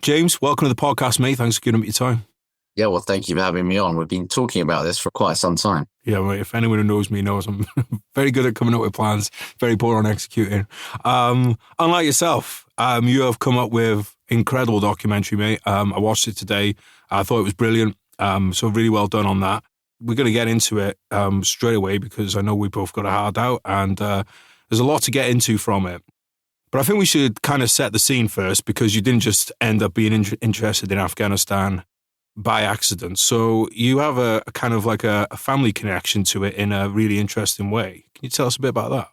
James, welcome to the podcast, mate. Thanks for giving up your time. Yeah, well, thank you for having me on. We've been talking about this for quite some time. Yeah, mate, if anyone who knows me knows I'm very good at coming up with plans, very poor on executing. Unlike yourself, you have come up with incredible documentary, mate. I watched it today. I thought it was brilliant. So really well done on that. We're going to get into it straight away because I know we both got a hard out and there's a lot to get into from it. But I think we should kind of set the scene first because you didn't just end up being interested in Afghanistan by accident. So you have a kind of like a family connection to it in a really interesting way. Can you tell us a bit about that?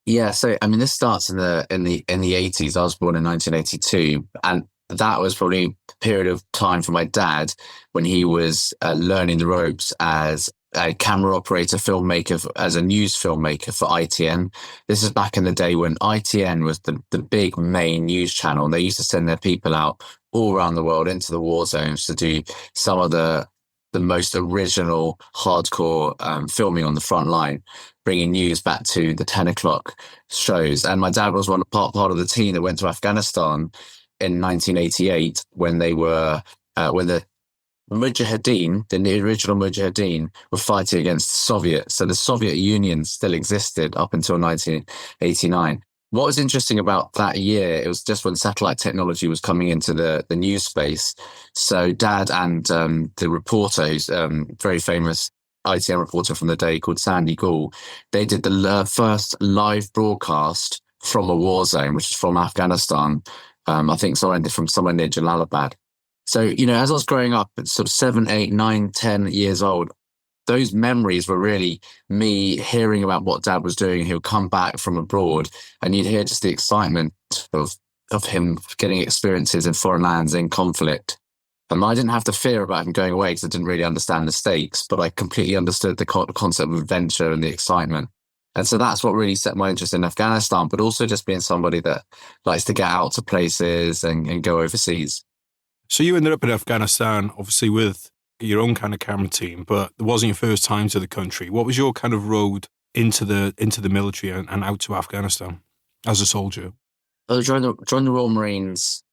Yeah, so I mean, this starts in the 80s. I was born in 1982, and that was probably a period of time for my dad when he was learning the ropes as a camera operator, filmmaker, as a news filmmaker for ITN. This is back in the day when ITN was the big main news channel. They used to send their people out all around the world into the war zones to do some of the most original hardcore filming on the front line, bringing news back to the 10 o'clock shows. And my dad was part of the team that went to Afghanistan in 1988 when they were when the Mujahideen, the original Mujahideen, were fighting against the Soviets. So the Soviet Union still existed up until 1989. What was interesting about that year, it was just when satellite technology was coming into the news space. So Dad and the reporter, who's very famous ITN reporter from the day called Sandy Gall, they did the first live broadcast from a war zone, which is from Afghanistan. I think somewhere near Jalalabad. So, as I was growing up at sort of 7, 8, 9, 10 years old, those memories were really me hearing about what Dad was doing. He would come back from abroad and you'd hear just the excitement of him getting experiences in foreign lands in conflict. And I didn't have to fear about him going away because I didn't really understand the stakes, but I completely understood the concept of adventure and the excitement. And so that's what really set my interest in Afghanistan, but also just being somebody that likes to get out to places and go overseas. So you ended up in Afghanistan, obviously with your own kind of camera team, but it wasn't your first time to the country. What was your kind of road into the military and out to Afghanistan as a soldier? I joined the Royal Marines.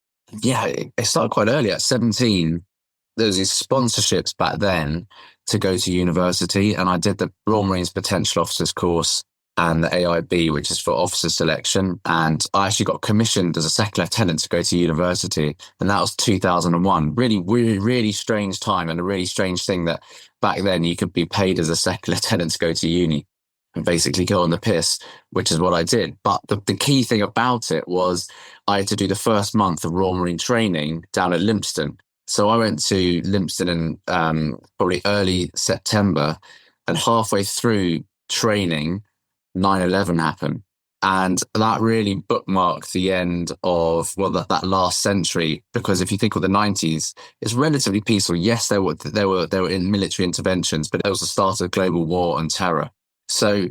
Yeah, it started quite early at 17. There was these sponsorships back then to go to university, and I did the Royal Marines Potential Officers course and the AIB, which is for officer selection. And I actually got commissioned as a second lieutenant to go to university. And that was 2001. Really, really, really strange time, and a really strange thing that back then you could be paid as a second lieutenant to go to uni and basically go on the piss, which is what I did. But the key thing about it was I had to do the first month of Royal Marine training down at Lympstone. So I went to Lympstone in probably early September, and halfway through training, 9/11 happened. And that really bookmarked the end of that last century, because if you think of the 90s, it's relatively peaceful. Yes, there were in military interventions, but it was the start of global war and terror. So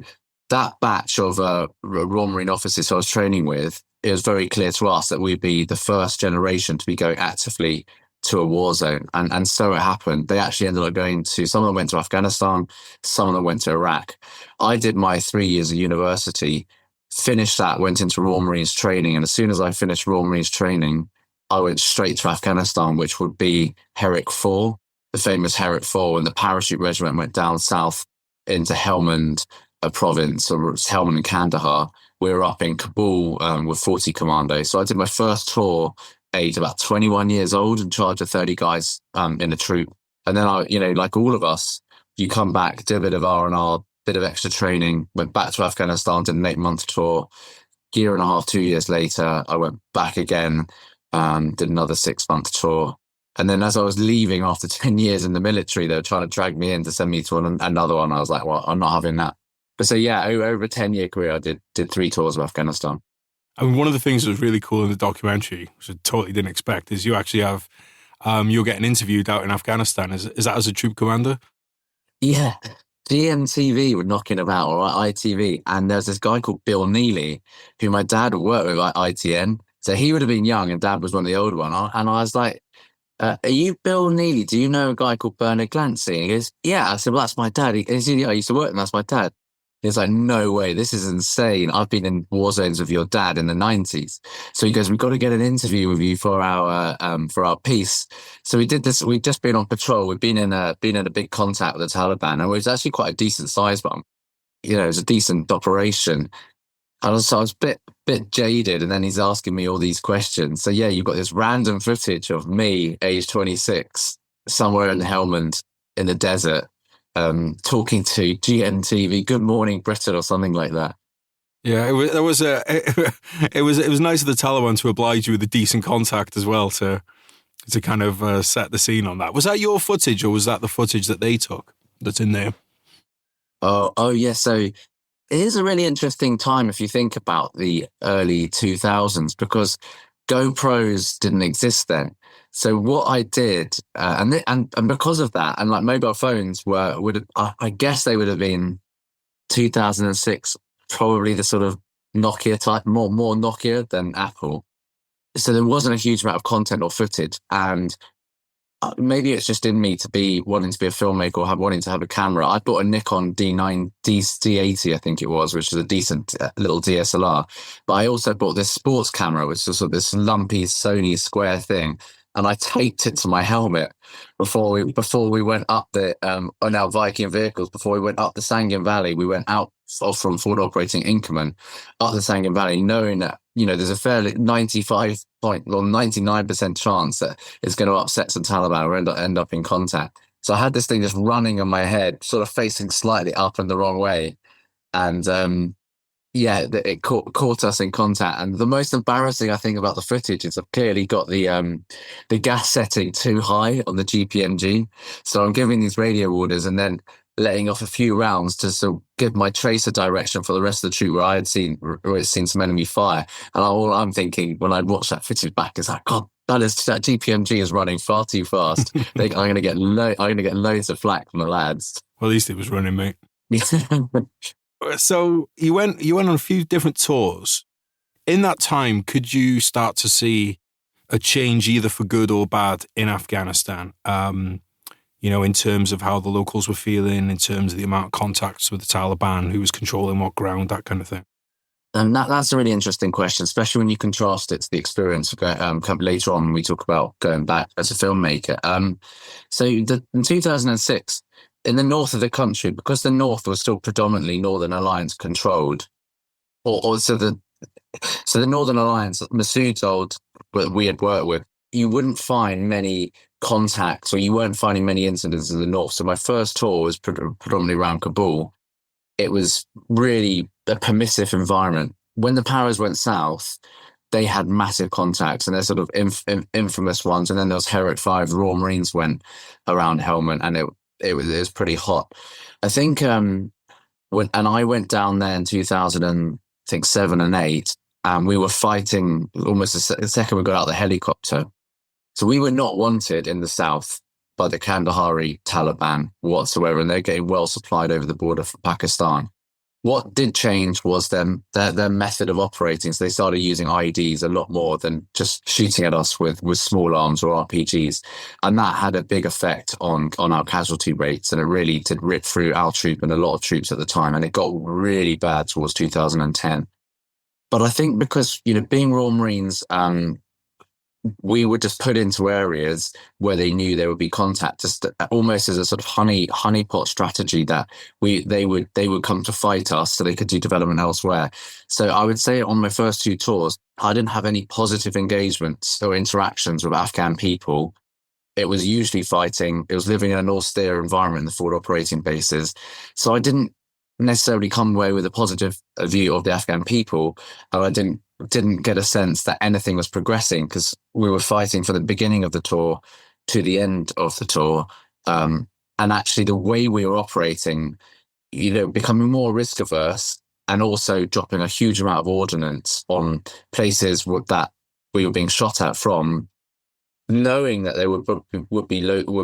that batch of Royal Marine officers who I was training with, it was very clear to us that we'd be the first generation to be going actively to a war zone. And so it happened. They actually ended up some of them went to Afghanistan, some of them went to Iraq. I did my 3 years of university, finished that, went into Royal Marines training. And as soon as I finished Royal Marines training, I went straight to Afghanistan, which would be Herrick 4, the famous Herrick 4, when the parachute regiment went down south into Helmand province, or Helmand and Kandahar. We were up in Kabul with 40 Commando. So I did my first tour age about 21 years old, in charge of 30 guys in a troop. And then I, like all of us, you come back, do a bit of R&R, bit of extra training, went back to Afghanistan, did an 8-month tour. Year and a half, 2 years later, I went back again, did another 6-month tour. And then as I was leaving after 10 years in the military, they were trying to drag me in to send me to another one. I was like, well, I'm not having that. But so yeah, over a 10-year career, I did 3 tours of Afghanistan. I mean, one of the things that was really cool in the documentary, which I totally didn't expect, is you actually have, you're getting interviewed out in Afghanistan. Is that as a troop commander? Yeah. GMTV were knocking about, or ITV. And there's this guy called Bill Neely, who my dad would work with at ITN. So he would have been young and Dad was one of the older one. And I was like, are you Bill Neely? Do you know a guy called Bernard Glancy? And he goes, yeah. I said, well, that's my dad. He said, yeah, I used to work with him. That's my dad. He's like, no way, this is insane. I've been in war zones with your dad in the 90s. So he goes, we've got to get an interview with you for our piece. So we did this. We'd just been on patrol. We'd been in a big contact with the Taliban, and it was actually quite a decent size one. You know, it was a decent operation. I was a bit jaded, and then he's asking me all these questions. So yeah, you've got this random footage of me, age 26, somewhere in Helmand in the desert, talking to GMTV, Good Morning Britain, or something like that. Yeah, it was nice of the Taliban to oblige you with a decent contact as well to kind of set the scene on that. Was that your footage, or was that the footage that they took that's in there? Oh yeah. So it is a really interesting time if you think about the early 2000s, because GoPros didn't exist then. So what I did, and because of that, and like mobile phones I guess they would have been 2006, probably the sort of Nokia type, more Nokia than Apple. So there wasn't a huge amount of content or footage, and maybe it's just in me to be wanting to be a filmmaker or wanting to have a camera. I bought a Nikon D80, I think it was, which is a decent little DSLR. But I also bought this sports camera, which was sort of this lumpy Sony square thing, and I taped it to my helmet before we went up on our Viking vehicles. Before we went up the Sangin Valley, we went out from forward operating Inkerman up the Sangin Valley, knowing that, you know, there's a fairly 99% chance that it's going to upset some Taliban or end up in contact. So I had this thing just running on my head, sort of facing slightly up and the wrong way. And it caught us in contact. And the most embarrassing, I think, about the footage is I've clearly got the gas setting too high on the GPMG. So I'm giving these radio orders and then letting off a few rounds to sort of give my tracer direction for the rest of the troop where it's seen some enemy fire. And all I'm thinking when I watch that footage back is like, God, that GPMG is running far too fast. I'm going to get loads of flack from the lads. Well, at least it was running, mate. So you went on a few different tours. In that time, could you start to see a change either for good or bad in Afghanistan? You know, in terms of how the locals were feeling, in terms of the amount of contacts with the Taliban, who was controlling what ground, that kind of thing. And that's a really interesting question, especially when you contrast it to the experience later on when we talk about going back as a filmmaker. So in 2006, in the north of the country, because the north was still predominantly Northern Alliance controlled, so the Northern Alliance, Masood's old, we had worked with, you wouldn't find many contacts, or you weren't finding many incidents in the north. So my first tour was predominantly around Kabul. It was really a permissive environment. When the Paras went south, they had massive contacts, and they're sort of infamous ones. And then there was Herrick 5, the Royal Marines went around Helmand, and it was pretty hot. I think and I went down there in 2007 and 8, and we were fighting almost the second we got out of the helicopter. So we were not wanted in the south by the Kandahari Taliban whatsoever, and they're getting well supplied over the border from Pakistan. What did change was their method of operating. So they started using IEDs a lot more than just shooting at us with small arms or RPGs. And that had a big effect on our casualty rates. And it really did rip through our troop and a lot of troops at the time. And it got really bad towards 2010. But I think because, you know, being Royal Marines, we were just put into areas where they knew there would be contact, just almost as a sort of honeypot strategy that they would come to fight us so they could do development elsewhere. So I would say on my first 2 tours, I didn't have any positive engagements or interactions with Afghan people. It was usually fighting. It was living in an austere environment in the forward operating bases. So I didn't necessarily come away with a positive view of the Afghan people, and I didn't get a sense that anything was progressing, because we were fighting from the beginning of the tour to the end of the tour. And actually the way we were operating, you know, becoming more risk averse, and also dropping a huge amount of ordnance on places that we were being shot at from, knowing that there would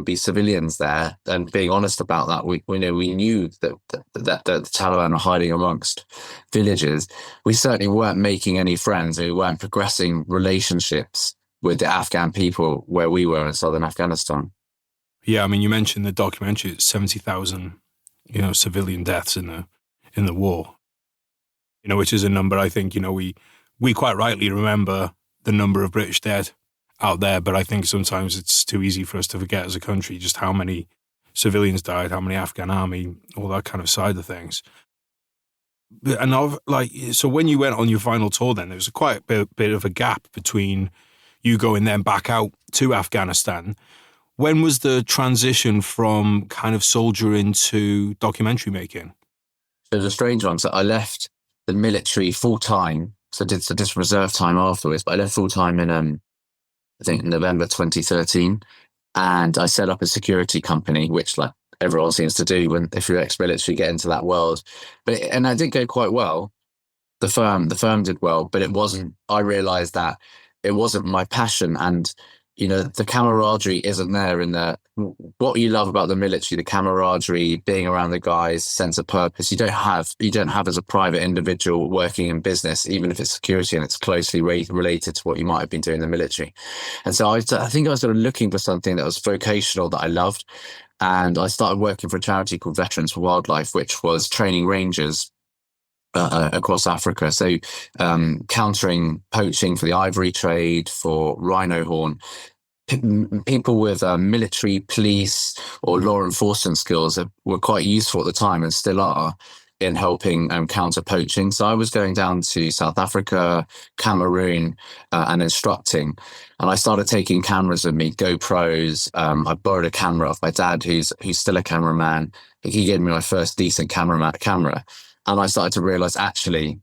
be civilians there, and being honest about that. We knew that the Taliban are hiding amongst villages. We certainly weren't making any friends. We weren't progressing relationships with the Afghan people where we were in southern Afghanistan. Yeah, I mean, you mentioned the documentary. It's 70,000, you know, civilian deaths in in the war, which is a number I think, we quite rightly remember the number of British dead out there, but I think sometimes it's too easy for us to forget as a country just how many civilians died, how many Afghan army, all that kind of side of things. And so when you went on your final tour, then there was quite a bit of a gap between you going then back out to Afghanistan. When was the transition from kind of soldiering to documentary making? It was a strange one. So I left the military full time. So I did reserve time afterwards, but I left full time in I think November 2013, and I set up a security company, which like everyone seems to do if you're ex-military, get into that world. And I did go quite well. The firm did well, but it wasn't. I realised that it wasn't my passion, and the camaraderie isn't there in what you love about the military, the camaraderie, being around the guys, sense of purpose. You don't have as a private individual working in business, even if it's security and it's closely related to what you might have been doing in the military. And so I think I was sort of looking for something that was vocational that I loved. And I started working for a charity called Veterans for Wildlife, which was training rangers across Africa. So countering poaching for the ivory trade, for rhino horn. People with military, police, or law enforcement skills were quite useful at the time and still are in helping counter poaching. So I was going down to South Africa, Cameroon, and instructing. And I started taking cameras with me, GoPros. I borrowed a camera off my dad, who's still a cameraman. He gave me my first decent camera. And I started to realize, actually,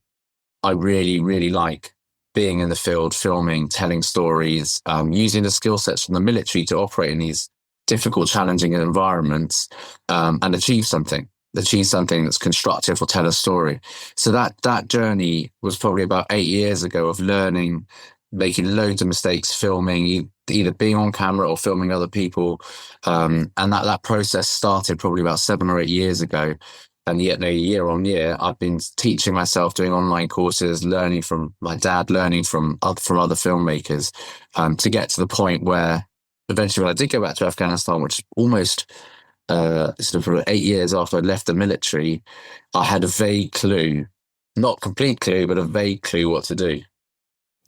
I really, really like being in the field, filming, telling stories, using the skill sets from the military to operate in these difficult, challenging environments, and achieve something that's constructive or tell a story. So that journey was probably about 8 years ago of learning, making loads of mistakes, filming, either being on camera or filming other people. And that process started probably about 7 or 8 years ago. And yet, year on year, I've been teaching myself, doing online courses, learning from my dad, learning from other filmmakers, to get to the point where eventually, when I did go back to Afghanistan, which is almost sort of 8 years after I left the military, I had a vague clue, not complete clue, but a vague clue what to do.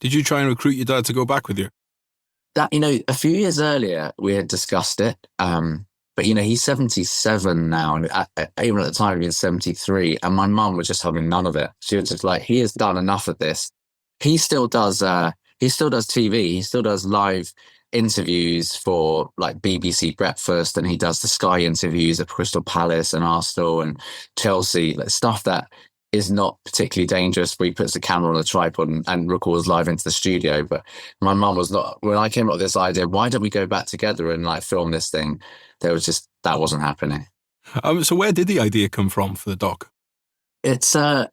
Did you try and recruit your dad to go back with you? That, a few years earlier, we had discussed it. But, he's 77 now, and even at the time, he was 73, and my mum was just having none of it. She was just like, he has done enough of this. He still does TV. He still does live interviews for like BBC Breakfast, and he does the Sky interviews at Crystal Palace and Arsenal and Chelsea, like stuff that is not particularly dangerous, where he puts the camera on a tripod and records live into the studio. But my mum was not. When I came up with this idea, why don't we go back together and like film this thing? That wasn't happening. So where did the idea come from for the doc? It's, I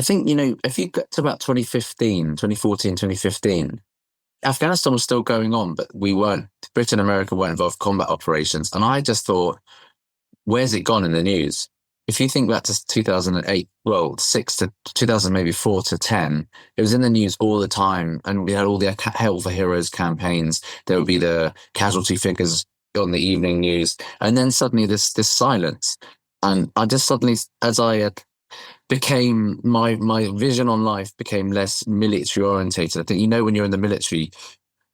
think, if you get to about 2014, 2015, Afghanistan was still going on, but Britain and America weren't involved in combat operations. And I just thought, where's it gone in the news? If you think back to 2008, 6 to 2000, maybe 4 to 10, it was in the news all the time. And we had all the Hell for Heroes campaigns. There would be the casualty figures on the evening news, and then suddenly this silence, and I just suddenly, as I became, my vision on life became less military orientated. I think when you're in the military,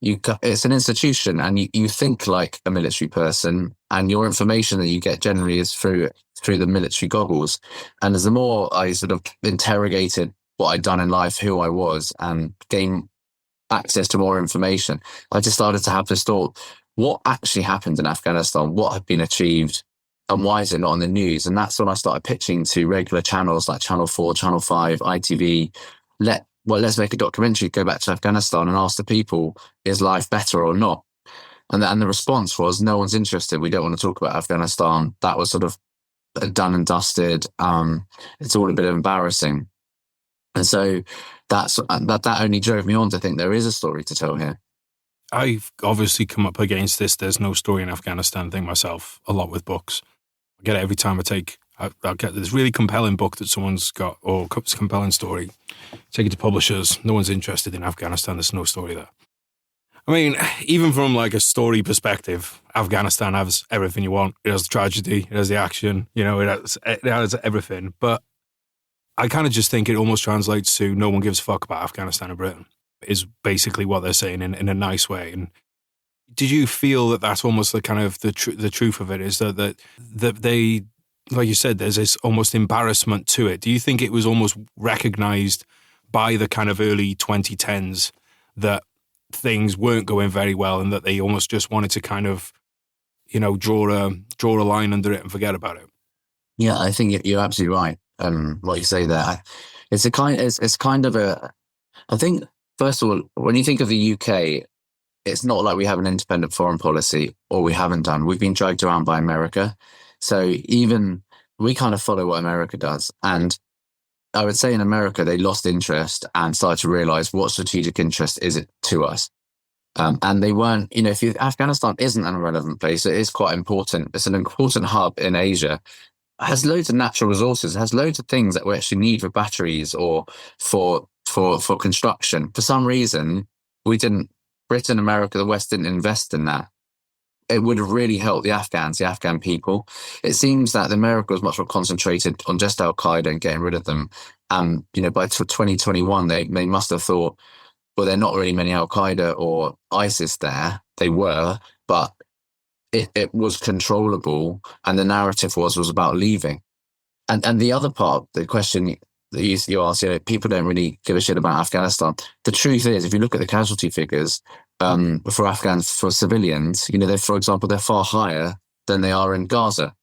it's an institution, and you think like a military person, and your information that you get generally is through the military goggles. And as the more I sort of interrogated what I'd done in life, who I was, and gained access to more information, I just started to have this thought: what actually happened in Afghanistan? What had been achieved? And why is it not on the news? And that's when I started pitching to regular channels like Channel 4, Channel 5, ITV. Let's make a documentary, go back to Afghanistan and ask the people, is life better or not? And the response was, no one's interested. We don't want to talk about Afghanistan. That was sort of done and dusted. It's all a bit embarrassing. And so that only drove me on to think there is a story to tell here. I've obviously come up against this "there's no story in Afghanistan" thing myself a lot with books. I get it every time I'll get this really compelling book that someone's got, or compelling story. Take it to publishers. No one's interested in Afghanistan. There's no story there. I mean, even from like a story perspective, Afghanistan has everything you want. It has the tragedy. It has the action. It has everything. But I kind of just think it almost translates to no one gives a fuck about Afghanistan and Britain, is basically what they're saying in a nice way. And did you feel that that's almost the kind of the truth of it, is that they, like you said, there's this almost embarrassment to it? Do you think it was almost recognized by the kind of early 2010s that things weren't going very well and that they almost just wanted to kind of, draw a line under it and forget about it? Yeah, I think you're absolutely right. What you say there, it's kind of a. I think first of all, when you think of the UK, it's not like we have an independent foreign policy, or we haven't done. We've been dragged around by America, so even we kind of follow what America does. And I would say in America, they lost interest and started to realize what strategic interest is it to us. And they weren't, if Afghanistan isn't an irrelevant place, it is quite important. It's an important hub in Asia. It has loads of natural resources. It has loads of things that we actually need for batteries or for construction. For some reason, Britain, America, the West didn't invest in that. It would have really helped the Afghan people. It seems that America was much more concentrated on just Al Qaeda and getting rid of them. By 2021, they must have thought, well, there are not really many Al Qaeda or ISIS there. They were, but it was controllable, and the narrative was about leaving. And the other part, the question that you asked, people don't really give a shit about Afghanistan. The truth is, if you look at the casualty figures for civilians, for example, they're far higher than they are in Gaza.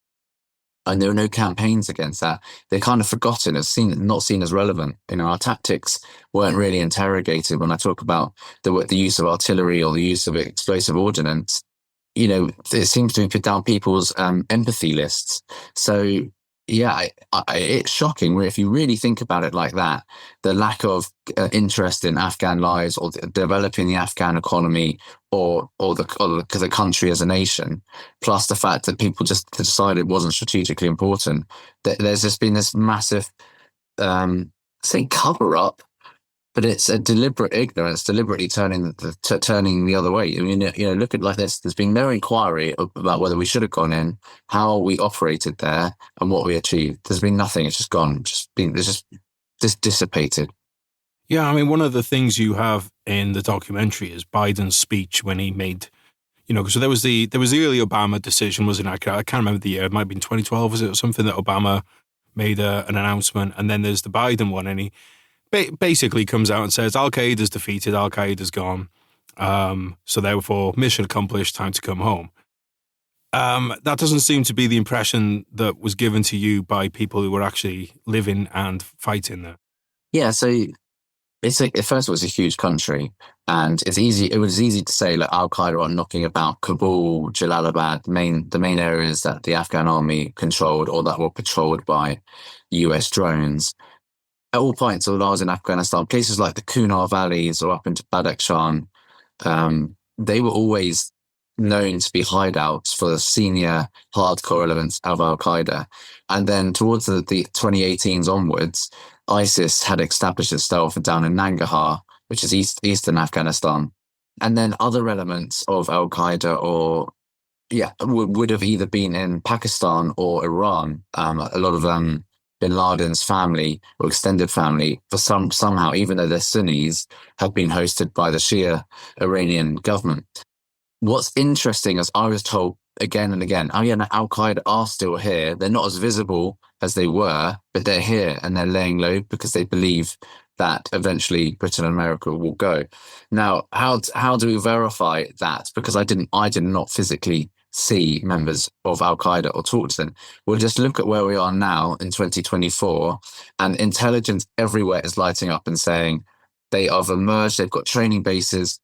And there are no campaigns against that. They're kind of forgotten, not seen as relevant. Our tactics weren't really interrogated. When I talk about the use of artillery or the use of explosive ordnance, it seems to be put down people's empathy lists. So, yeah, it's shocking if you really think about it like that. The lack of interest in Afghan lives or developing the Afghan economy or the country as a nation, plus the fact that people just decided it wasn't strategically important. There's just been this massive, say, cover up, but it's a deliberate ignorance, deliberately turning the other way. Look at like this. There's been no inquiry about whether we should have gone in, how we operated there, and what we achieved. There's been nothing. It's just gone. It's just dissipated. Yeah, I mean, one of the things you have in the documentary is Biden's speech when he made, so there was the early Obama decision, wasn't it? I can't remember the year. It might have been 2012, was it, or something, that Obama made an announcement, and then there's the Biden one, and he basically comes out and says, Al-Qaeda's defeated, Al-Qaeda's gone. So therefore, mission accomplished, time to come home. That doesn't seem to be the impression that was given to you by people who were actually living and fighting there. Yeah, so first of all, it's a huge country, and it was easy to say, like, Al-Qaeda are knocking about Kabul, Jalalabad, the main areas that the Afghan army controlled or that were patrolled by US drones. At all points while I was in Afghanistan, places like the Kunar valleys or up into Badakhshan, they were always known to be hideouts for the senior hardcore elements of Al-Qaeda. And then towards the 2018s onwards, ISIS had established itself down in Nangarhar, which is eastern Afghanistan. And then other elements of Al-Qaeda would have either been in Pakistan or Iran. A lot of Bin Laden's family or extended family, somehow, even though they're Sunnis, have been hosted by the Shia Iranian government. What's interesting is I was told again and again, Al-Qaeda are still here. They're not as visible as they were, but they're here and they're laying low because they believe that eventually Britain and America will go. Now, how do we verify that? Because I did not physically see members of Al-Qaeda or talk to them. We'll just look at where we are now in 2024, and intelligence everywhere is lighting up and saying they have emerged. They've got training bases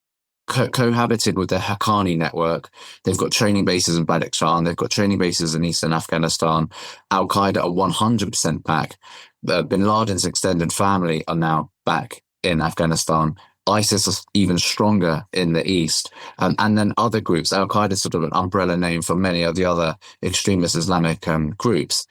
cohabited with the Haqqani network. They've got training bases in Badakhshan. They've got training bases in eastern Afghanistan. Al-Qaeda are 100% back. Bin Laden's extended family are now back in Afghanistan. ISIS is even stronger in the east. And then other groups. Al-Qaeda is sort of an umbrella name for many of the other extremist Islamic groups.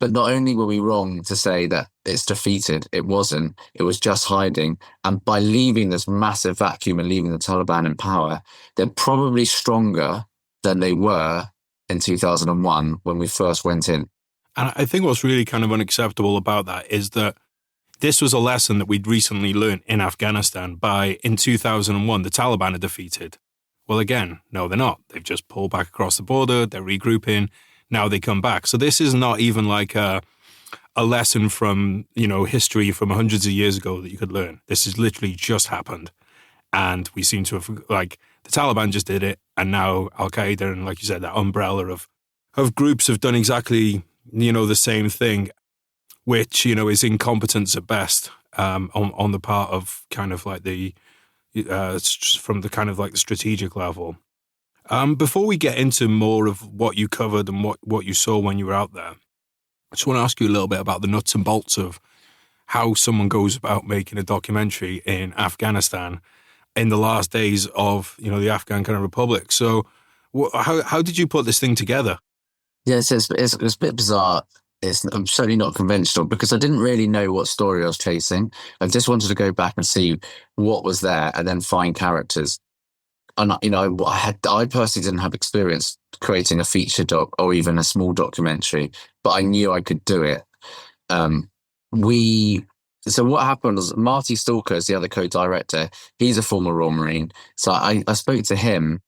But not only were we wrong to say that it's defeated, it wasn't. It was just hiding. And by leaving this massive vacuum and leaving the Taliban in power, they're probably stronger than they were in 2001 when we first went in. And I think what's really kind of unacceptable about that is that this was a lesson that we'd recently learned in Afghanistan in 2001, the Taliban are defeated. Well, again, no, they're not. They've just pulled back across the border. They're regrouping. Now they come back. So this is not even like a lesson from, history from hundreds of years ago that you could learn. This has literally just happened. And we seem to have, the Taliban just did it. And now Al-Qaeda and, like you said, that umbrella of groups have done exactly, the same thing, which, is incompetence at best on the part of kind of like from the kind of like the strategic level. Before we get into more of what you covered and what you saw when you were out there, I just want to ask you a little bit about the nuts and bolts of how someone goes about making a documentary in Afghanistan in the last days of, the Afghan kind of republic. So how did you put this thing together? Yes, it's a bit bizarre. I'm certainly not conventional because I didn't really know what story I was chasing. I just wanted to go back and see what was there and then find characters. And, I personally didn't have experience creating a feature doc or even a small documentary, but I knew I could do it. So what happened was Marty Stalker is the other co-director. He's a former Royal Marine. So I spoke to him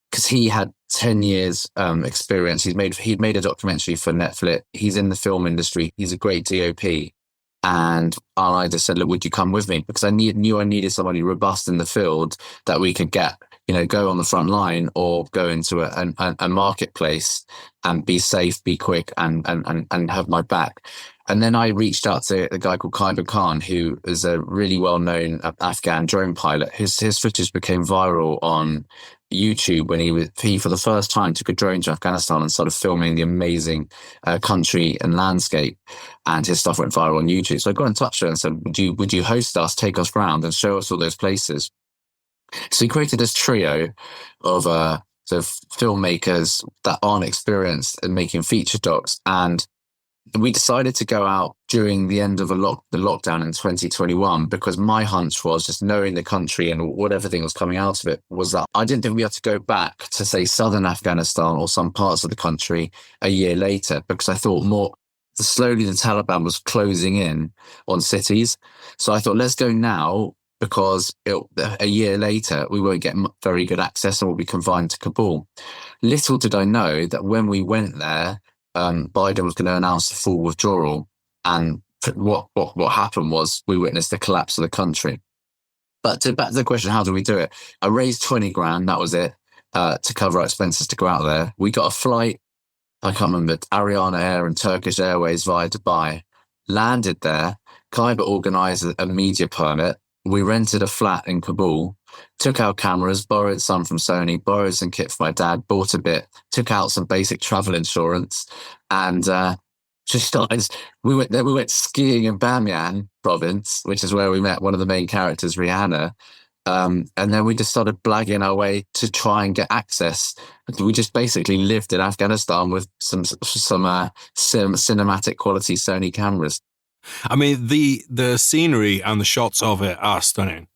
because he had 10 years experience. He'd made a documentary for Netflix. He's in the film industry. He's a great DOP. And I just said, look, would you come with me? Because I knew I needed somebody robust in the field that we could get, go on the front line or go into a marketplace and be safe, be quick and have my back. And then I reached out to a guy called Khyber Khan, who is a really well-known Afghan drone pilot. His footage became viral on YouTube when he for the first time took a drone to Afghanistan and started filming the amazing country and landscape. And his stuff went viral on YouTube. So I got in touch with him and said, would you host us, take us around and show us all those places? So he created this trio of sort of filmmakers that aren't experienced in making feature docs. And we decided to go out during the end of the lockdown in 2021 because my hunch was, just knowing the country and what everything was coming out of it, was that I didn't think we had to go back to, say, southern Afghanistan or some parts of the country a year later, because I thought slowly the Taliban was closing in on cities. So I thought, let's go now, because a year later we won't get very good access and we'll be confined to Kabul. Little did I know that when we went there, Biden was going to announce the full withdrawal, and what happened was we witnessed the collapse of the country. But back to the question, how do we do it? I raised 20 grand, that was it, to cover our expenses to go out there. We got a flight, I can't remember, Ariana Air and Turkish Airways via Dubai, landed there. Khyber organised a media permit. We rented a flat in Kabul, took our cameras, borrowed some from Sony, borrowed some kit for my dad, bought a bit, took out some basic travel insurance, and just started. We went skiing in Bamyan province, which is where we met one of the main characters, Rihanna. And then we just started blagging our way to try and get access. We just basically lived in Afghanistan with some cinematic quality Sony cameras. I mean, the scenery and the shots of it are stunning.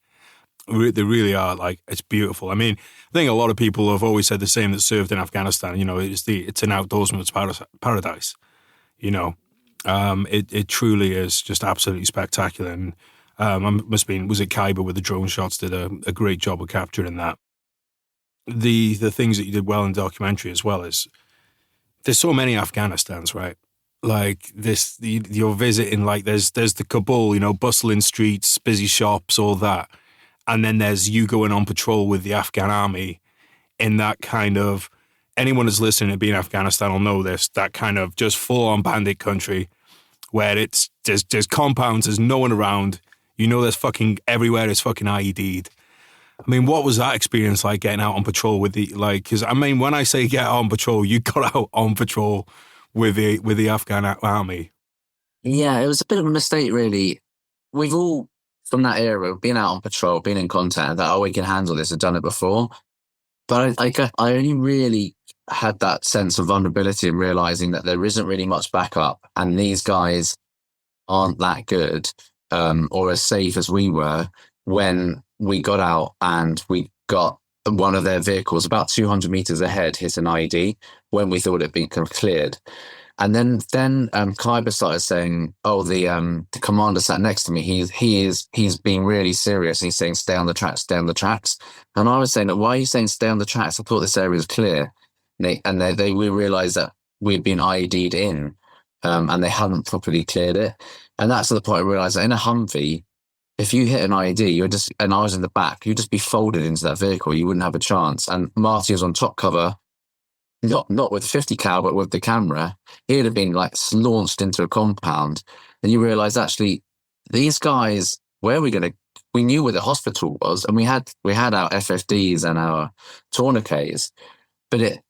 They really are. Like, it's beautiful. I mean, I think a lot of people have always said the same that served in Afghanistan. It's an outdoorsman's paradise. It truly is just absolutely spectacular. And was it Khyber with the drone shots did a great job of capturing that. The things that you did well in the documentary as well is there's so many Afghanistans, right? Like this, you're visiting, like there's the Kabul, bustling streets, busy shops, all that. And then there's you going on patrol with the Afghan army in that kind of, anyone who's listening to be in Afghanistan will know this, that kind of just full on bandit country where there's compounds, there's no one around. There's fucking everywhere is fucking IED'd. I mean, what was that experience like getting out on patrol with because I mean, when I say get out on patrol, you got out on patrol with the Afghan army. Yeah, it was a bit of a mistake, really. We've all, from that era, been out on patrol, been in contact, that, we can handle this, I've done it before. But I only really had that sense of vulnerability and realizing that there isn't really much backup, and these guys aren't that good or as safe as we were when we got out and we got one of their vehicles about 200 meters ahead hit an IED when we thought it'd been cleared. And then Khyber started saying, "Oh, the commander sat next to me. He's being really serious. He's saying, stay on the tracks, stay on the tracks." And I was saying, "Why are you saying stay on the tracks? I thought this area was clear." We realised that we'd been IED'd in, and they hadn't properly cleared it. And that's the point I realised that in a Humvee, if you hit an IED, and I was in the back, you'd just be folded into that vehicle. You wouldn't have a chance. And Marty was on top cover, not with 50 cal, but with the camera. He'd have been like launched into a compound. And you realise actually these guys, we knew where the hospital was, and we had our FFDs and our tourniquets, but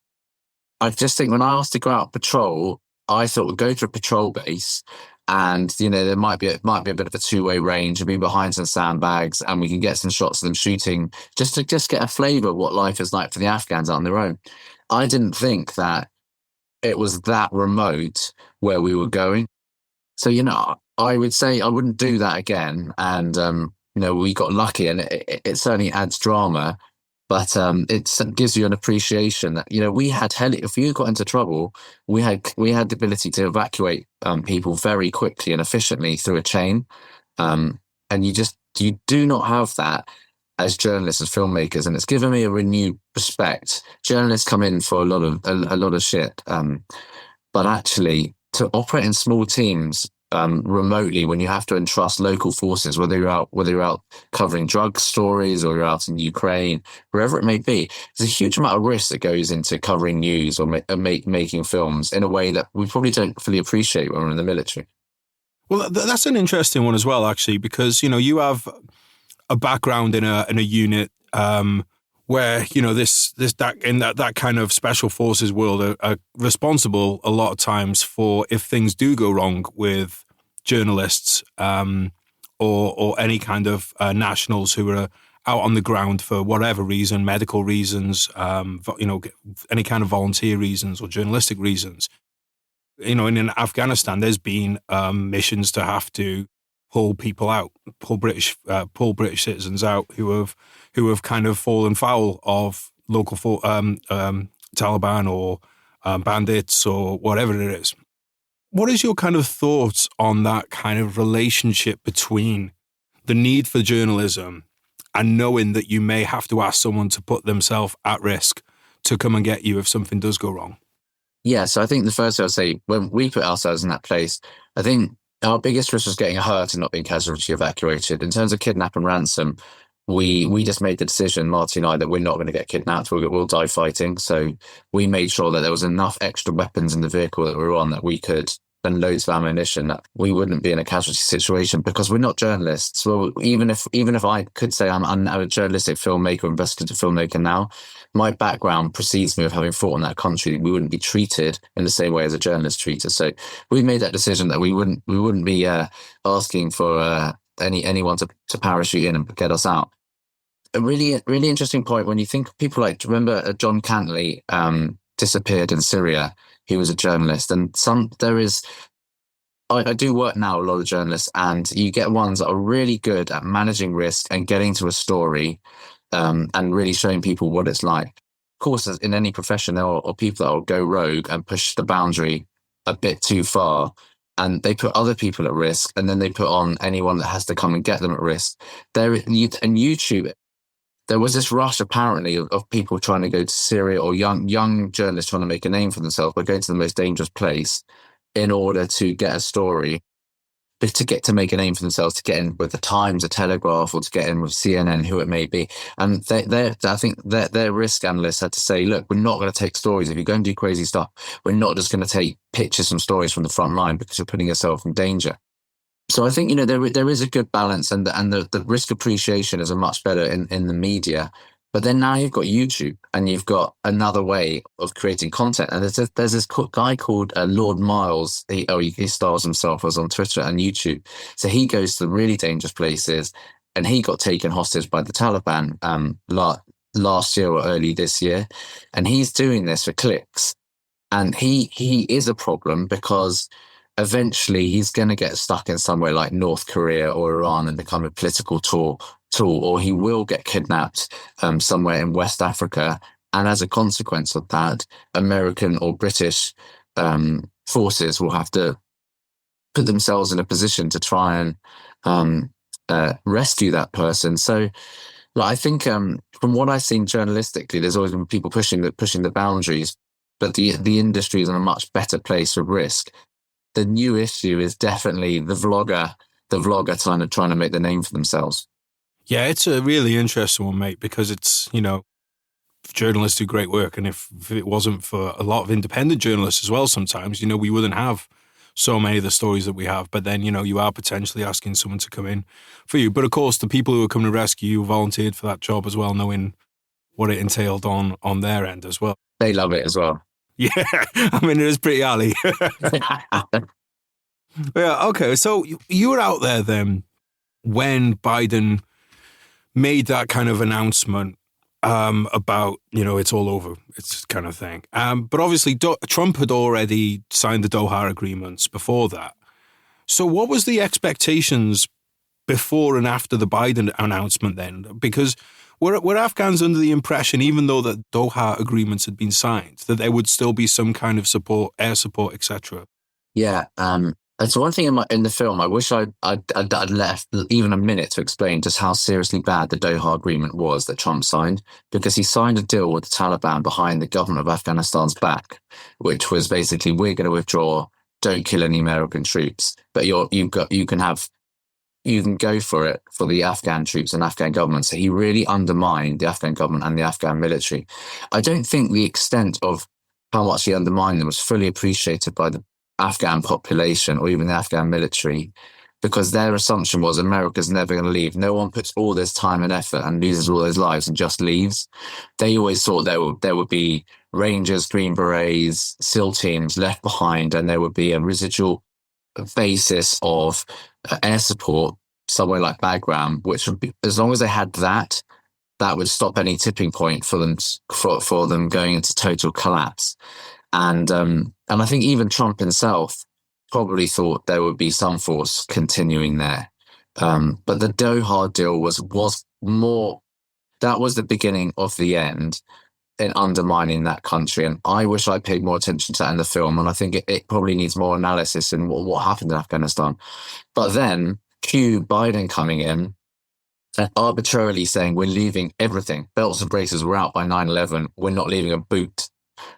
I just think when I asked to go out patrol, I thought we'd go to a patrol base, and there might be a bit of a two-way range and be behind some sandbags, and we can get some shots of them shooting just to get a flavour of what life is like for the Afghans on their own. I didn't think that it was that remote where we were going. So, I would say I wouldn't do that again. And, we got lucky, and it certainly adds drama, but it gives you an appreciation that, we had if you got into trouble, we had the ability to evacuate people very quickly and efficiently through a chain. And you do not have that as journalists, as filmmakers, and it's given me a renewed respect. Journalists come in for a lot of shit, but actually to operate in small teams remotely, when you have to entrust local forces, whether you're out covering drug stories or you're out in Ukraine, wherever it may be, there's a huge amount of risk that goes into covering news or making films in a way that we probably don't fully appreciate when we're in the military. Well, that's an interesting one as well, actually, because you have a background in a unit where that kind of special forces world are responsible a lot of times for if things do go wrong with journalists or any kind of nationals who are out on the ground for whatever reason, medical reasons, any kind of volunteer reasons or journalistic reasons. In Afghanistan, there's been missions to have to pull people out, pull British citizens out who have kind of fallen foul of local Taliban or bandits or whatever it is. What is your kind of thoughts on that kind of relationship between the need for journalism and knowing that you may have to ask someone to put themselves at risk to come and get you if something does go wrong? Yeah, so I think the first thing I'll say, when we put ourselves in that place, I think our biggest risk was getting hurt and not being casualty evacuated. In terms of kidnap and ransom, we just made the decision, Marty and I, that we're not going to get kidnapped. We'll die fighting. So we made sure that there was enough extra weapons in the vehicle that we were on that we could, and loads of ammunition, that we wouldn't be in a casualty situation, because we're not journalists. Well, even if I could say I'm a journalistic filmmaker, investigative filmmaker now, my background precedes me of having fought in that country. We wouldn't be treated in the same way as a journalist treated. So we made that decision that we wouldn't be asking for anyone to parachute in and get us out. A really, really interesting point when you think of people like, remember John Cantley disappeared in Syria. He was a journalist, and I do work now, a lot of journalists, and you get ones that are really good at managing risk and getting to a story and really showing people what it's like. Of course, in any profession, there are people that will go rogue and push the boundary a bit too far, and they put other people at risk, and then they put on anyone that has to come and get them at risk. And YouTube, there was this rush apparently of people trying to go to Syria, or young journalists trying to make a name for themselves by going to the most dangerous place in order to get a story, to make a name for themselves, to get in with the Times, the Telegraph, or to get in with CNN, who it may be. And I think their risk analysts had to say, look, we're not going to take stories. If you're going to do crazy stuff, we're not just going to take pictures and stories from the front line, because you're putting yourself in danger. So I think, there is a good balance, and the risk appreciation is a much better in the media. But then now you've got YouTube, and you've got another way of creating content. And there's this guy called Lord Miles. He styles himself as on Twitter and YouTube. So he goes to the really dangerous places, and he got taken hostage by the Taliban last year or early this year. And he's doing this for clicks. And he is a problem, because eventually he's going to get stuck in somewhere like North Korea or Iran and become a political tool, or he will get kidnapped somewhere in West Africa. And as a consequence of that, American or British forces will have to put themselves in a position to try and rescue that person. So, I think from what I've seen journalistically, there's always been people pushing the boundaries, but the industry is in a much better place of risk. The new issue is definitely the vlogger trying to make the name for themselves. Yeah, it's a really interesting one, mate, because it's, journalists do great work. And if it wasn't for a lot of independent journalists as well, sometimes, we wouldn't have so many of the stories that we have. But then, you are potentially asking someone to come in for you. But of course, the people who are coming to rescue you volunteered for that job as well, knowing what it entailed on their end as well. They love it as well. Yeah, I mean, it is pretty alley. Yeah, okay. So you were out there then when Biden made that kind of announcement about, it's all over, it's kind of thing. But obviously Trump had already signed the Doha agreements before that. So what was the expectations before and after the Biden announcement then? Because were Afghans under the impression, even though the Doha agreements had been signed, that there would still be some kind of support, air support, etc.? Yeah. That's one thing in the film. I wish I'd left even a minute to explain just how seriously bad the Doha agreement was that Trump signed, because he signed a deal with the Taliban behind the government of Afghanistan's back, which was basically, we're going to withdraw, don't kill any American troops, but you can go for it for the Afghan troops and Afghan government. So he really undermined the Afghan government and the Afghan military. I don't think the extent of how much he undermined them was fully appreciated by the Afghan population or even the Afghan military, because their assumption was America's never going to leave. No one puts all this time and effort and loses all those lives and just leaves. They always thought there would be Rangers, Green Berets, SEAL teams left behind, and there would be a residual basis of air support somewhere like Bagram, which would be, as long as they had that would stop any tipping point for them going into total collapse. And I think even Trump himself probably thought there would be some force continuing there. But the Doha deal was more, that was the beginning of the end in undermining that country. And I wish I paid more attention to that in the film. And I think it probably needs more analysis in what happened in Afghanistan. But then cue Biden coming in and arbitrarily saying, we're leaving everything. Belts and braces were out by 9/11. We're not leaving a boot.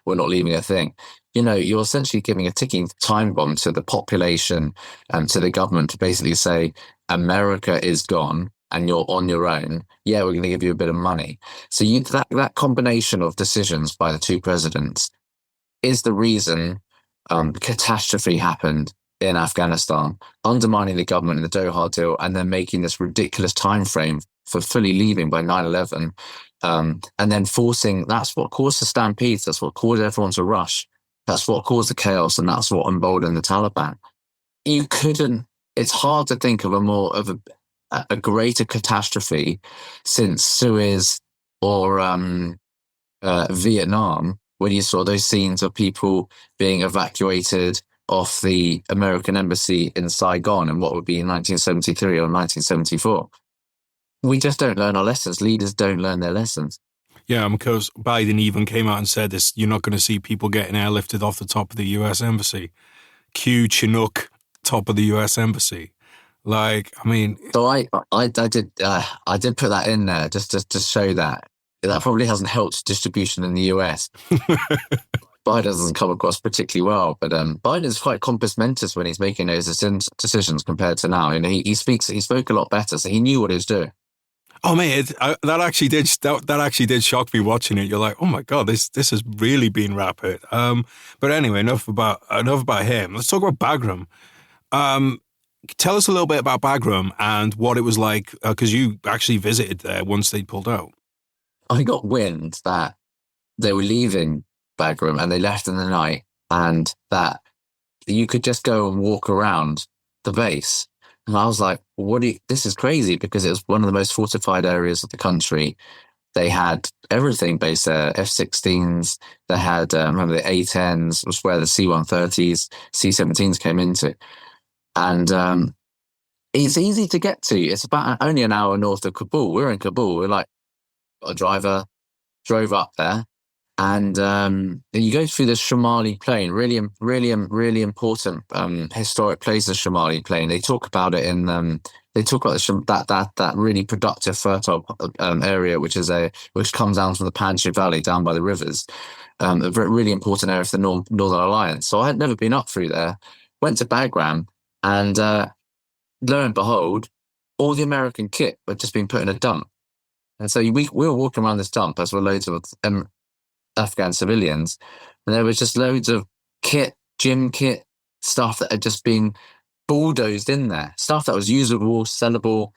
We're not leaving a thing. You're essentially giving a ticking time bomb to the population and to the government to basically say, America is gone and you're on your own. Yeah, we're going to give you a bit of money. So that combination of decisions by the two presidents is the reason catastrophe happened in Afghanistan, undermining the government in the Doha deal, and then making this ridiculous time frame for fully leaving by 9/11. And then forcing, that's what caused the stampedes. That's what caused everyone to rush. That's what caused the chaos. And that's what emboldened the Taliban. It's hard to think of a greater catastrophe since Suez or Vietnam, when you saw those scenes of people being evacuated off the American embassy in Saigon in what would be in 1973 or 1974. We just don't learn our lessons. Leaders don't learn their lessons. Yeah, because Biden even came out and said this, you're not going to see people getting airlifted off the top of the US embassy. Cue Chinook, top of the US embassy. Like, I mean... So I did put that in there just to show that. That probably hasn't helped distribution in the US. Biden doesn't come across particularly well, but Biden is quite compos mentis when he's making those decisions compared to now. He spoke a lot better, so he knew what he was doing. Oh man, that actually did shock me watching it. You're like, oh my god, this has really been rapid. But anyway, enough about him. Let's talk about Bagram. Tell us a little bit about Bagram and what it was like, because you actually visited there once they pulled out. I got wind that they were leaving Bagram and they left in the night, and that you could just go and walk around the base. And I was like, this is crazy, because it was one of the most fortified areas of the country. They had everything based there, F-16s, they had, remember the A-10s, was where the C-130s, C-17s came into. And it's easy to get to. It's about only an hour north of Kabul. We're in Kabul. We're like, a driver drove up there, And you go through the Shamali Plain, really important historic place, the Shamali Plain. They talk about it in they talk about that really productive, fertile area, which comes down from the Panjshir Valley, down by the rivers, a really important area for the Northern Alliance. So I had never been up through there. Went to Bagram, and lo and behold, all the American kit had just been put in a dump. And so we were walking around this dump as were loads of Afghan civilians, and there was just loads of kit, gym kit, stuff that had just been bulldozed in there, stuff that was usable, sellable.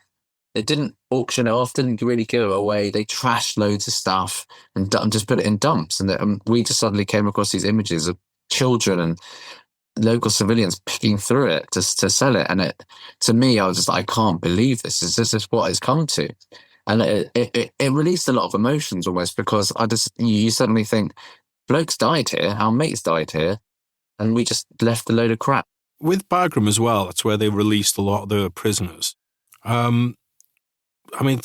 They didn't auction it off, didn't really give it away. They trashed loads of stuff and just put it in dumps. And we just suddenly came across these images of children and local civilians picking through it to sell it. And to me, I was just like, I can't believe this. This is what it's come to. And it released a lot of emotions almost, because you suddenly think, blokes died here, our mates died here, and we just left a load of crap. With Bagram as well, that's where they released a lot of the prisoners. I mean,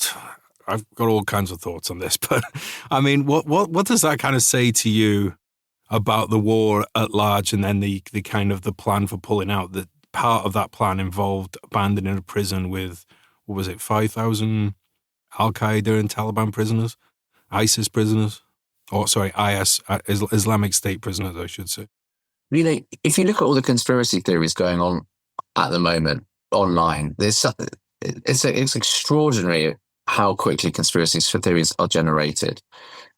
I've got all kinds of thoughts on this, but I mean, what does that kind of say to you about the war at large, and then the kind of the plan for pulling out? That part of that plan involved abandoning a prison with, what was it, 5,000 Al-Qaeda and Taliban prisoners, ISIS prisoners, or sorry, Islamic State prisoners, I should say. You know, if you look at all the conspiracy theories going on at the moment online, it's extraordinary how quickly conspiracy theories are generated.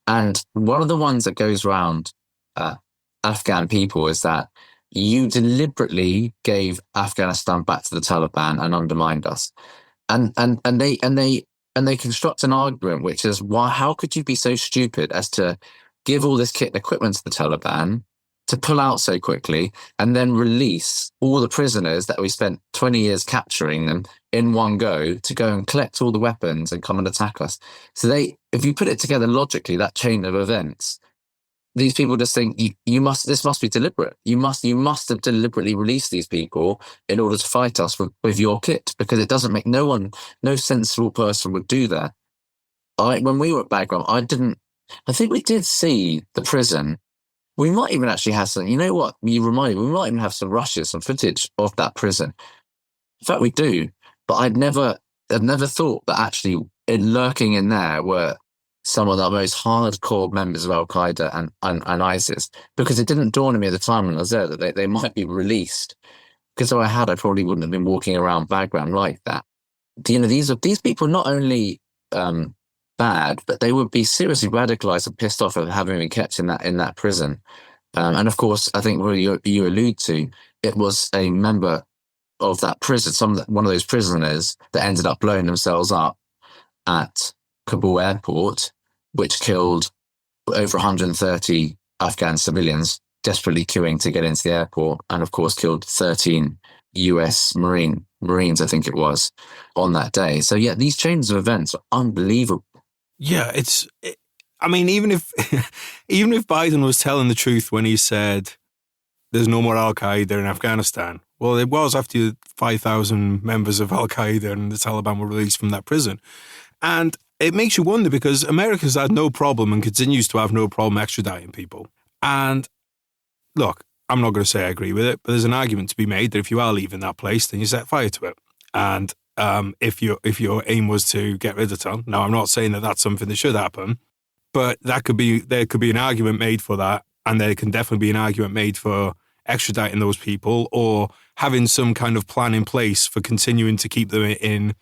And one of the ones that goes around Afghan people is that you deliberately gave Afghanistan back to the Taliban and undermined us. And they construct an argument, which is, how could you be so stupid as to give all this kit and equipment to the Taliban, to pull out so quickly, and then release all the prisoners that we spent 20 years capturing them in one go to go and collect all the weapons and come and attack us? So if you put it together logically, that chain of events, these people just think this must be deliberate. You must have deliberately released these people in order to fight us with your kit, because it doesn't make no sensible person would do that. When we were at Bagram, I think we did see the prison. We might even actually have some, you know what, you reminded me, we might even have some rushes, some footage of that prison. In fact, we do, but I'd never thought that actually lurking in there were some of the most hardcore members of Al-Qaeda and ISIS, because it didn't dawn on me at the time when I was there that they might be released. Because if I probably wouldn't have been walking around Bagram like that. You know, these people not only bad, but they would be seriously radicalized and pissed off at having been kept in that prison. And of course, I think what you allude to, it was a member of that prison, one of those prisoners that ended up blowing themselves up at Kabul airport, which killed over 130 Afghan civilians desperately queuing to get into the airport, and of course killed 13 US Marines, I think it was, on that day. So yeah, these chains of events are unbelievable. Yeah, I mean, even if Biden was telling the truth when he said there's no more Al-Qaeda in Afghanistan, well, it was after 5,000 members of Al-Qaeda and the Taliban were released from that prison. And it makes you wonder, because America's had no problem and continues to have no problem extraditing people. And look, I'm not going to say I agree with it, but there's an argument to be made that if you are leaving that place, then you set fire to it. And if your aim was to get rid of them, now I'm not saying that that's something that should happen, but there could be an argument made for that, and there can definitely be an argument made for extraditing those people or having some kind of plan in place for continuing to keep them in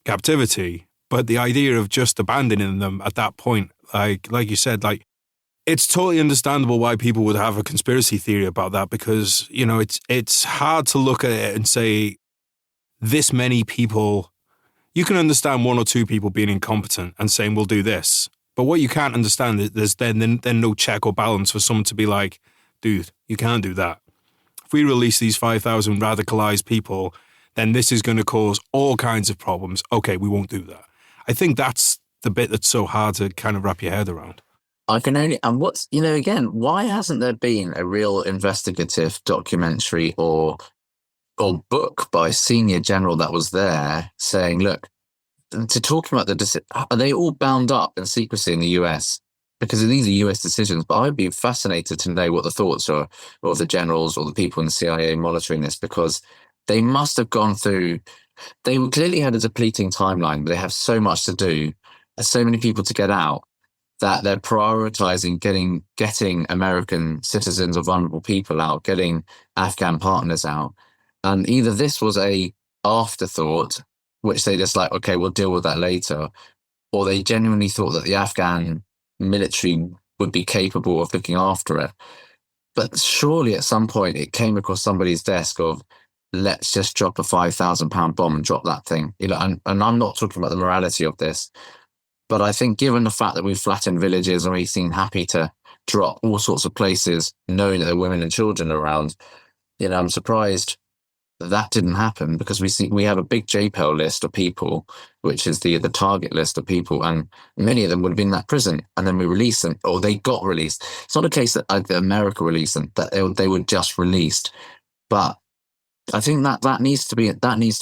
captivity. But the idea of just abandoning them at that point, like you said, like, it's totally understandable why people would have a conspiracy theory about that, because, you know, it's hard to look at it and say this many people. You can understand one or two people being incompetent and saying we'll do this, but what you can't understand is there's then no check or balance for someone to be like, dude, you can't do that. If we release these 5,000 radicalized people, then this is going to cause all kinds of problems. Okay, we won't do that. I think that's the bit that's so hard to kind of wrap your head around. Again, why hasn't there been a real investigative documentary or book by a senior general that was there saying, look, to talking about are they all bound up in secrecy in the US? because these are US decisions, but I'd be fascinated to know what the thoughts are of the generals or the people in the CIA monitoring this, because they must have gone through, they clearly had a depleting timeline, but they have so much to do, and so many people to get out, that they're prioritizing getting American citizens or vulnerable people out, getting Afghan partners out. And either this was a afterthought, which they just like, okay, we'll deal with that later, or they genuinely thought that the Afghan military would be capable of looking after it. But surely at some point it came across somebody's desk of, let's just drop a £5,000 bomb and drop that thing. And I'm not talking about the morality of this, but I think given the fact that we've flattened villages and we seem happy to drop all sorts of places, knowing that there are women and children around, I'm surprised that didn't happen, because we have a big JPEL list of people, which is the target list of people, and many of them would have been in that prison, and then we released them, or they got released. It's not a case that America released them, that they were just released. But I think that needs to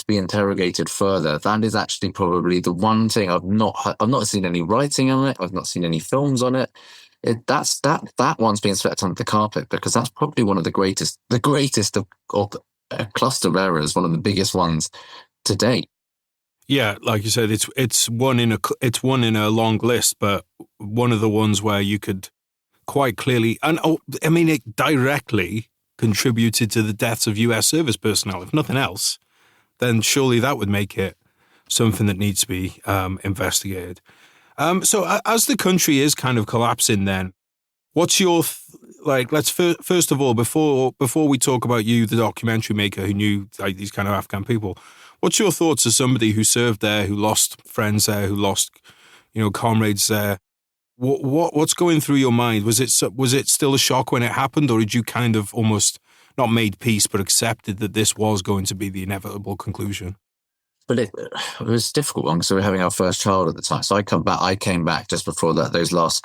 be interrogated further. That is actually probably the one thing I've not seen any writing on it. I've not seen any films on it. That one's being swept under the carpet, because that's probably one of the greatest of a cluster of errors, one of the biggest ones to date. Yeah, like you said, it's one in a long list, but one of the ones where you could quite clearly, and it directly contributed to the deaths of US service personnel. If nothing else, then surely that would make it something that needs to be investigated. So as the country is kind of collapsing, then what's your let's first of all, before we talk about you, the documentary maker who knew these kind of Afghan people, what's your thoughts as somebody who served there, who lost friends there, who lost comrades there? What's going through your mind? Was it still a shock when it happened, or did you kind of almost not made peace but accepted that this was going to be the inevitable conclusion? But it was a difficult one, because we were having our first child at the time. So I came back just before that, those last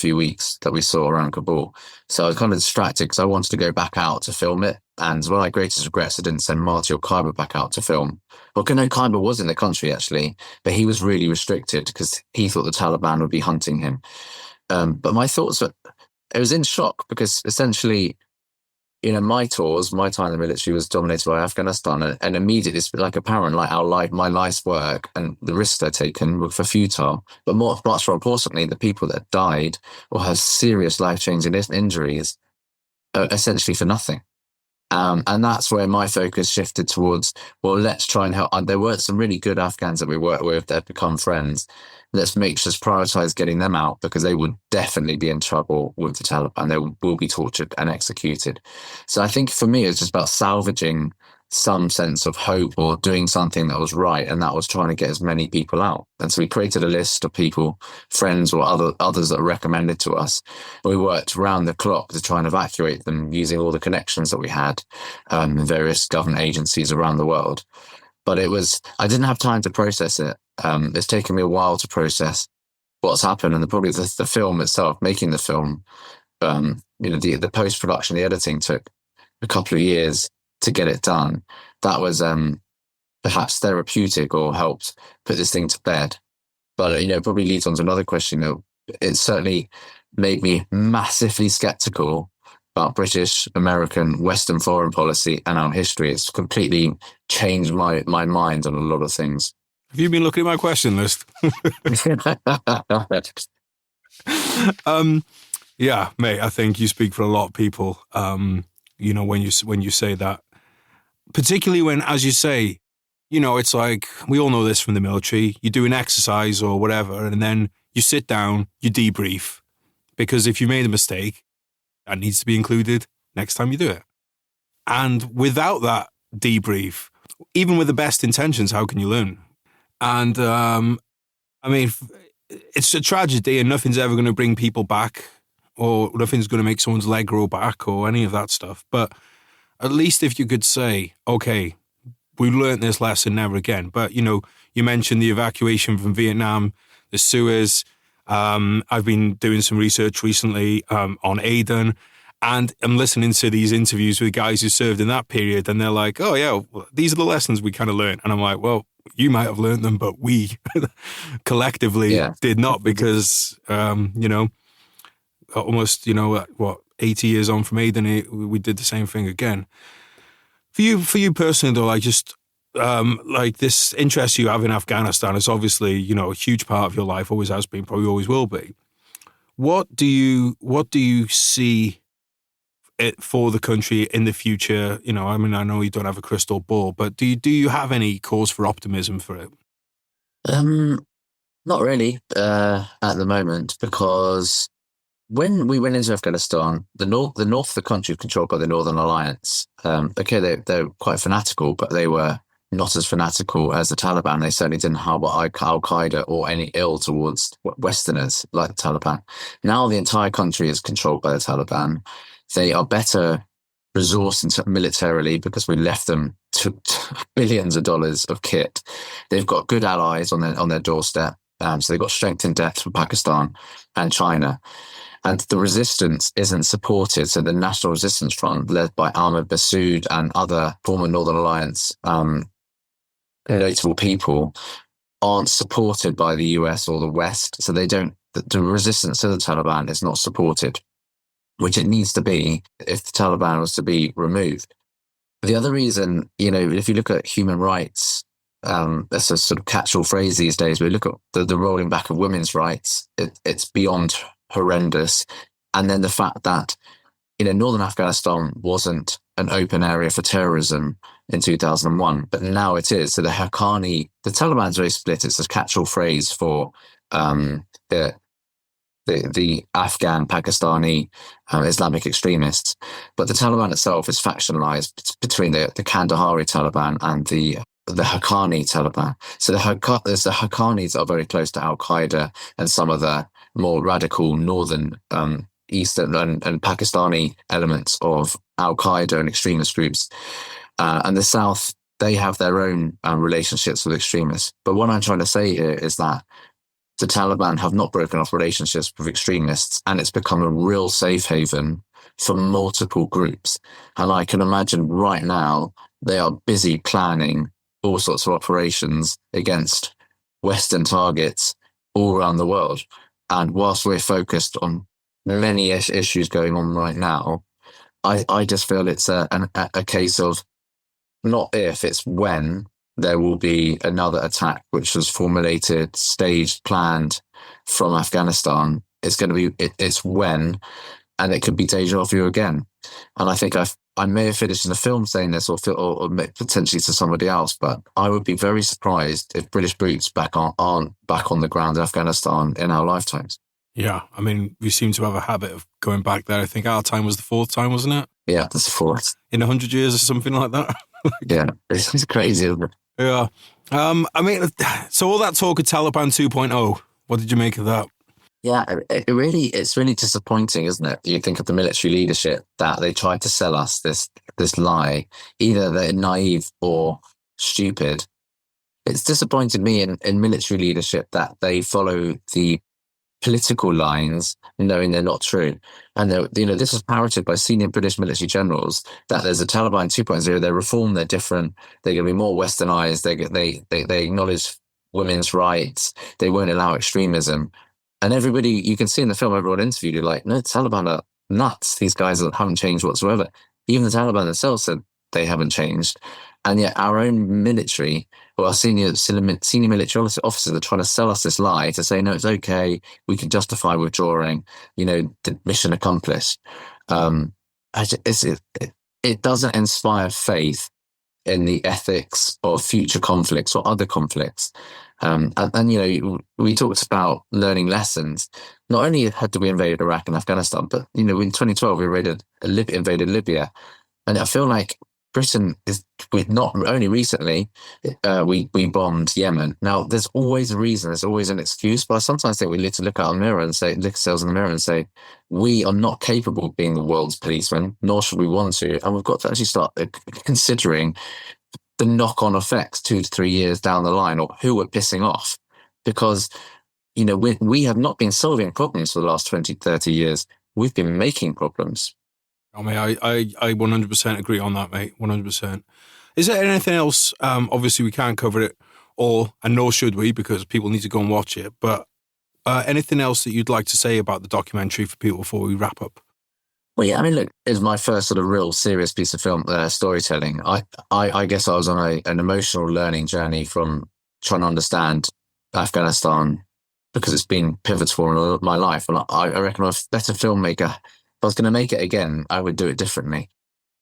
few weeks that we saw around Kabul. So I was kind of distracted because I wanted to go back out to film it. And one of my greatest regrets, I didn't send Marty or Khyber back out to film. Well, no, Khyber was in the country actually, but he was really restricted because he thought the Taliban would be hunting him. But my thoughts were, it was in shock, because essentially, my time in the military was dominated by Afghanistan, and immediately it's like apparent, like my life's work and the risks I'd taken were for futile. But much more importantly, the people that died or had serious life-changing injuries are essentially for nothing. And that's where my focus shifted towards, well, let's try and help. There were some really good Afghans that we worked with that had become friends. Let's prioritize getting them out, because they would definitely be in trouble with the Taliban. They will be tortured and executed. So I think for me, it's just about salvaging some sense of hope or doing something that was right, and that was trying to get as many people out. And so we created a list of people, friends or others that were recommended to us. We worked round the clock to try and evacuate them using all the connections that we had in various government agencies around the world. But I didn't have time to process it. It's taken me a while to process what's happened, and probably the film itself, making the film, the post-production, the editing took a couple of years to get it done. That was perhaps therapeutic, or helped put this thing to bed. But probably leads on to another question. It certainly made me massively skeptical about British, American, Western foreign policy and our history. It's completely changed my mind on a lot of things. Have you been looking at my question list? Yeah, mate, I think you speak for a lot of people, when you say that. Particularly when, as you say, it's like, we all know this from the military, you do an exercise or whatever, and then you sit down, you debrief, because if you made a mistake, that needs to be included next time you do it. And without that debrief, even with the best intentions, how can you learn? And it's a tragedy, and nothing's ever going to bring people back, or nothing's going to make someone's leg grow back, or any of that stuff. But at least if you could say, okay, we learned this lesson, never again. But, you mentioned the evacuation from Vietnam, the Suez. I've been doing some research recently on Aden, and I'm listening to these interviews with guys who served in that period, and they're like, oh, yeah, well, these are the lessons we kind of learned. And I'm like, well, you might have learned them, but we collectively did not, because, almost, what, 80 years on from Aden, we did the same thing again. For you personally, though, this interest you have in Afghanistan is obviously, a huge part of your life, always has been, probably always will be. What do you see it for the country in the future? I know you don't have a crystal ball, but do you have any cause for optimism for it? Not really at the moment, because when we went into Afghanistan, the north of the country was controlled by the Northern Alliance. They're quite fanatical, but they were not as fanatical as the Taliban. They certainly didn't harbor Al-Qaeda or any ill towards Westerners like the Taliban. Now the entire country is controlled by the Taliban. They are better resourced militarily because we left them to billions of dollars of kit. They've got good allies on their doorstep. So they've got strength in depth from Pakistan and China. And the resistance isn't supported. So the National Resistance Front, led by Ahmed Massoud and other former Northern Alliance notable people, aren't supported by the US or the West. So the resistance to the Taliban is not supported, which it needs to be if the Taliban was to be removed. The other reason, if you look at human rights, that's a sort of catch-all phrase these days. We look at the rolling back of women's rights. It's beyond horrendous. And then the fact that, northern Afghanistan wasn't an open area for terrorism in 2001, but now it is. So the Taliban's very split. It's a catch-all phrase for the Afghan, Pakistani, Islamic extremists. But the Taliban itself is factionalized between the Kandahari Taliban and the Haqqani Taliban. So there's the Haqqanis that are very close to Al-Qaeda and some of the more radical northern, eastern and Pakistani elements of Al-Qaeda and extremist groups. And the South, they have their own relationships with extremists. But what I'm trying to say here is that the Taliban have not broken off relationships with extremists, and it's become a real safe haven for multiple groups. And I can imagine right now they are busy planning all sorts of operations against Western targets all around the world. And whilst we're focused on many issues going on right now, I just feel it's a case of not if, it's when there will be another attack, which was formulated, staged, planned from Afghanistan. It's going to be, it's when, and it could be deja vu again. And I think I may have finished in the film saying this, or potentially to somebody else, but I would be very surprised if British boots aren't back on the ground in Afghanistan in our lifetimes. Yeah, I mean, we seem to have a habit of going back there. I think our time was the fourth time, wasn't it? Yeah, that's the fourth. In 100 years or something like that. Yeah, it's crazy, isn't it? Yeah. I mean, so all that talk of Taliban 2.0, what did you make of that? Yeah, it's really disappointing, isn't it? You think of the military leadership that they tried to sell us this lie. Either they're naive or stupid. It's disappointed me in military leadership that they follow the political lines, knowing they're not true. And this was parroted by senior British military generals that there's a Taliban 2.0. They're reformed, they're different, they're going to be more westernized. They acknowledge women's rights. They won't allow extremism. And everybody, you can see in the film, everyone interviewed, you're like, no, the Taliban are nuts. These guys haven't changed whatsoever. Even the Taliban themselves said they haven't changed. And yet our own military, or our senior military officers are trying to sell us this lie to say, no, it's okay. We can justify withdrawing, the mission accomplished. It doesn't inspire faith in the ethics of future conflicts or other conflicts. And we talked about learning lessons. Not only had we invaded Iraq and Afghanistan, but, in 2012, we invaded Libya. And I feel like Britain not only recently, we bombed Yemen. Now, there's always a reason, there's always an excuse, but I sometimes think we need to look ourselves in the mirror and say, we are not capable of being the world's policeman, nor should we want to. And we've got to actually start considering the knock-on effects 2 to 3 years down the line, or who we're pissing off. Because, we have not been solving problems for the last 20, 30 years. We've been making problems. I mean, I 100% agree on that, mate. 100%. Is there anything else? Obviously, we can't cover it and nor should we, because people need to go and watch it. But anything else that you'd like to say about the documentary for people before we wrap up? Well, yeah, I mean, look, it's my first sort of real serious piece of film storytelling. I guess I was on an emotional learning journey from trying to understand Afghanistan, because it's been pivotal in all of my life. And I reckon if I was a better filmmaker, if I was going to make it again, I would do it differently.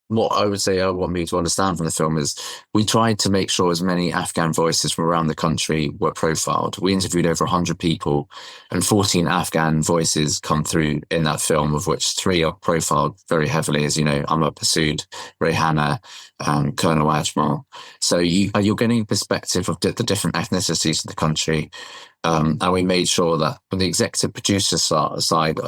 What I would say I want me to understand from the film is we tried to make sure as many Afghan voices from around the country were profiled. We interviewed over 100 people, and 14 Afghan voices come through in that film, of which 3 are profiled very heavily, as you know, Amar Pasood, Rehana, Colonel Ajmal. So you're getting perspective of the different ethnicities of the country. And we made sure that from the executive producer side,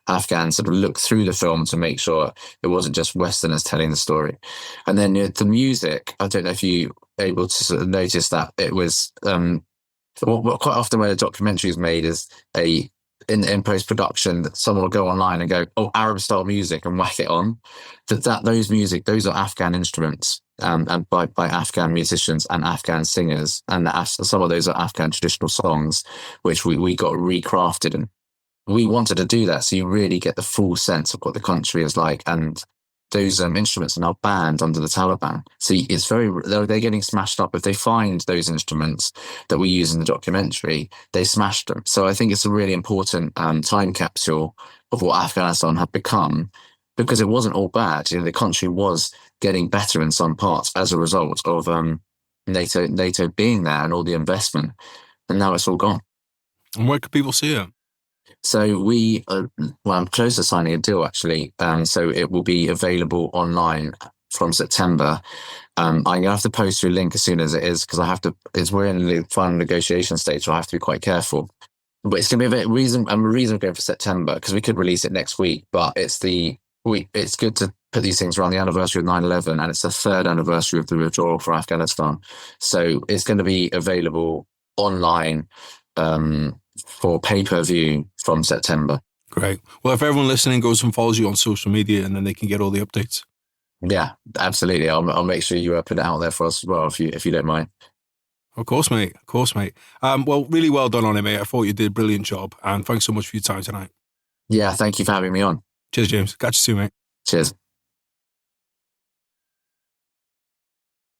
Afghan sort of looked through the film to make sure it wasn't just Westerners telling the story. And then the music, I don't know if you were able to sort of notice that it was what quite often when a documentary is made is in post-production, someone will go online and go, oh, Arab style music, and whack it on. Those are Afghan instruments, and by Afghan musicians and Afghan singers, and some of those are Afghan traditional songs, which we got recrafted, and we wanted to do that so you really get the full sense of what the country is like. And those instruments are now banned under the Taliban. So it's they're getting smashed up. If they find those instruments that we use in the documentary, they smashed them. So I think it's a really important time capsule of what Afghanistan had become, because it wasn't all bad. You know, the country was getting better in some parts as a result of NATO being there and all the investment. And now it's all gone. And where could people see it? So I'm close to signing a deal, actually. So it will be available online from September. I'm going to have to post you a link as soon as it is, because we're in the final negotiation stage, so I have to be quite careful. But it's going to be a reason going for September, because we could release it next week, but it's good to put these things around the anniversary of 9/11, and it's the 3rd anniversary of the withdrawal from Afghanistan. So it's going to be available online, for pay-per-view from September. Great. Well, if everyone listening goes and follows you on social media, and then they can get all the updates. Yeah, absolutely. I'll make sure you put it out there for us as well, if you don't mind. Of course, mate. Of course, mate. Well, really well done on it, mate. I thought you did a brilliant job, and thanks so much for your time tonight. Yeah, thank you for having me on. Cheers, James. Catch you soon, mate. Cheers.